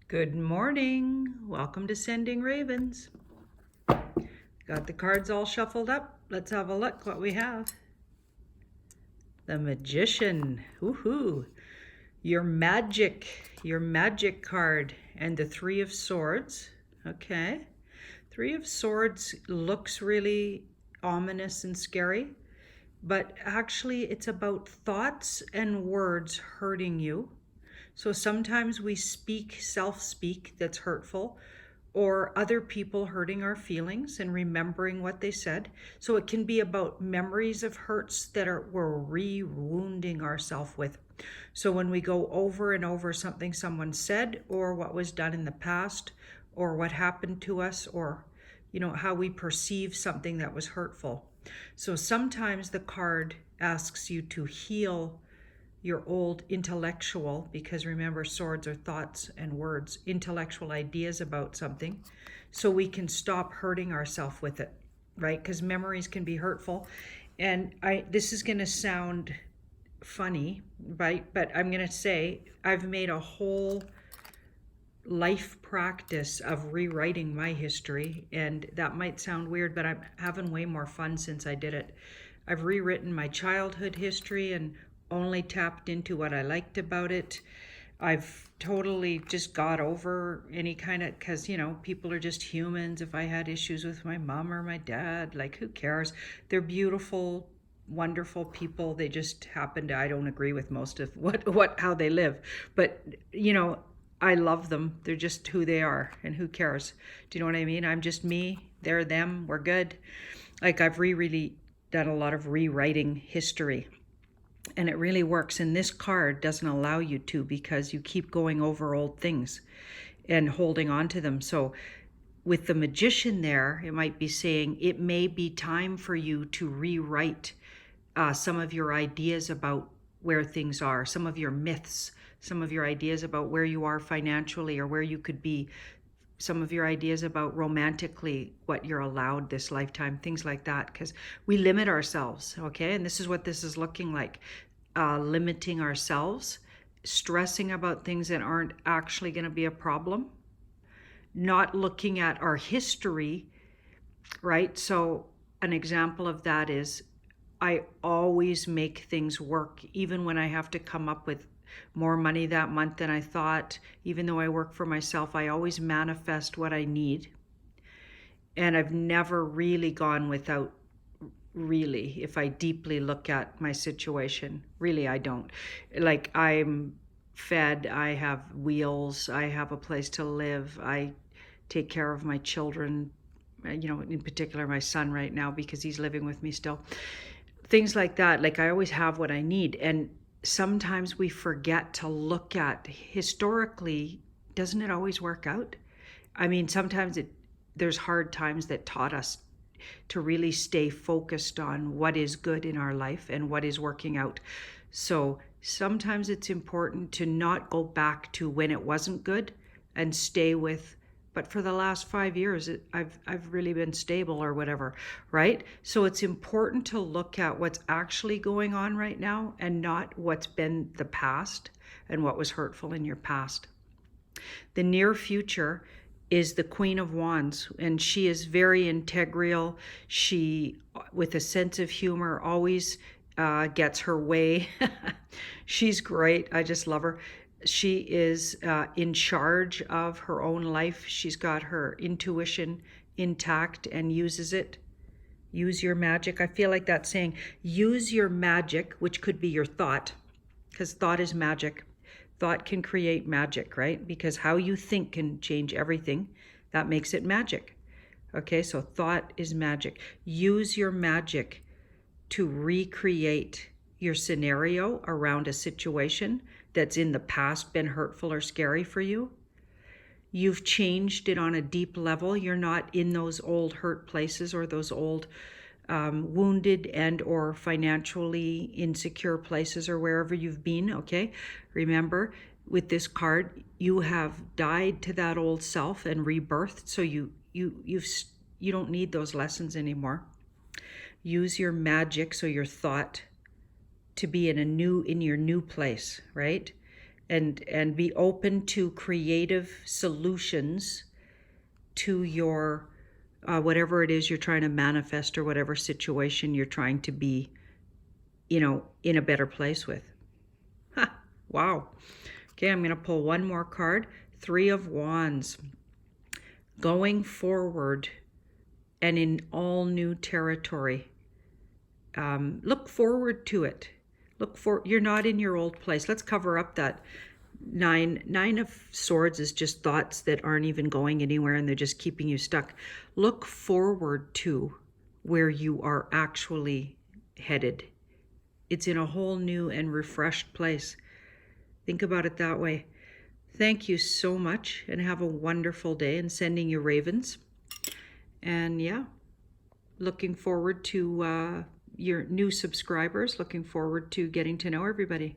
Good morning. Welcome to Sending Ravens. Got the cards all shuffled up. Let's have a look what we have. The Magician. Woohoo. Your magic card, and the Three of Swords. Okay. Three of Swords looks really ominous and scary, but actually it's about thoughts and words hurting you. So sometimes we speak, self-speak that's hurtful, or other people hurting our feelings and remembering what they said. So it can be about memories of hurts that we're re-wounding ourselves with. So when we go over and over something someone said, or what was done in the past, or what happened to us, or how we perceive something that was hurtful. So sometimes the card asks you to heal your old intellectual, because remember, swords are thoughts and words, intellectual ideas about something, so we can stop hurting ourselves with it, right? Because memories can be hurtful. And this is going to sound funny, right? But I'm going to say I've made a whole life practice of rewriting my history, and that might sound weird, but I'm having way more fun since I did it. I've rewritten my childhood history and only tapped into what I liked about it. I've totally just got over any kind of, because people are just humans. If I had issues with my mom or my dad, like, who cares? They're beautiful, wonderful people. They just happen to, I don't agree with most of how they live, but I love them. They're just who they are, and who cares? Do you know what I mean? I'm just me, they're them, we're good. Like, I've really done a lot of rewriting history, and it really works. And this card doesn't allow you to, because you keep going over old things and holding on to them. So with the Magician there, it might be saying it may be time for you to rewrite some of your ideas about where things are, some of your myths, some of your ideas about where you are financially or where you could be, some of your ideas about romantically, what you're allowed this lifetime, things like that, because we limit ourselves, okay? And this is what this is looking like, limiting ourselves, stressing about things that aren't actually going to be a problem, not looking at our history, right? So an example of that is I always make things work, even when I have to come up with more money that month than I thought. Even though I work for myself, I always manifest what I need. And I've never really gone without, really, if I deeply look at my situation. Really, I don't. Like, I'm fed, I have wheels, I have a place to live, I take care of my children, in particular my son right now, because he's living with me still. Things like that. Like, I always have what I need. And sometimes we forget to look at historically, doesn't it always work out? I mean, sometimes there's hard times that taught us to really stay focused on what is good in our life and what is working out. So sometimes it's important to not go back to when it wasn't good and stay with, but for the last 5 years, I've really been stable or whatever, right? So it's important to look at what's actually going on right now, and not what's been the past and what was hurtful in your past. The near future is the Queen of Wands, and she is very integral. She, with a sense of humor, always gets her way. She's great. I just love her. She is in charge of her own life. She's got her intuition intact and uses it. Use your magic. I feel like that's saying use your magic, which could be your thought, because thought is magic. Thought can create magic, right? Because how you think can change everything. That makes it magic. Okay, so thought is magic. Use your magic to recreate your scenario around a situation that's in the past been hurtful or scary for you. You've changed it on a deep level. You're not in those old hurt places, or those old wounded and or financially insecure places, or wherever you've been, okay? Remember, with this card, you have died to that old self and rebirthed, so you don't need those lessons anymore. Use your magic, so your thought, to be in your new place, right? and be open to creative solutions to your whatever it is you're trying to manifest, or whatever situation you're trying to be, in a better place with. Ha, wow. Okay, I'm going to pull one more card. 3 of Wands. Going forward and in all new territory. Look forward to it. You're not in your old place. Let's cover up that nine of Swords is just thoughts that aren't even going anywhere, and they're just keeping you stuck. Look forward to where you are actually headed. It's in a whole new and refreshed place. Think about it that way. Thank you so much, and have a wonderful day, and sending you ravens. And yeah, looking forward to your new subscribers. Looking forward to getting to know everybody.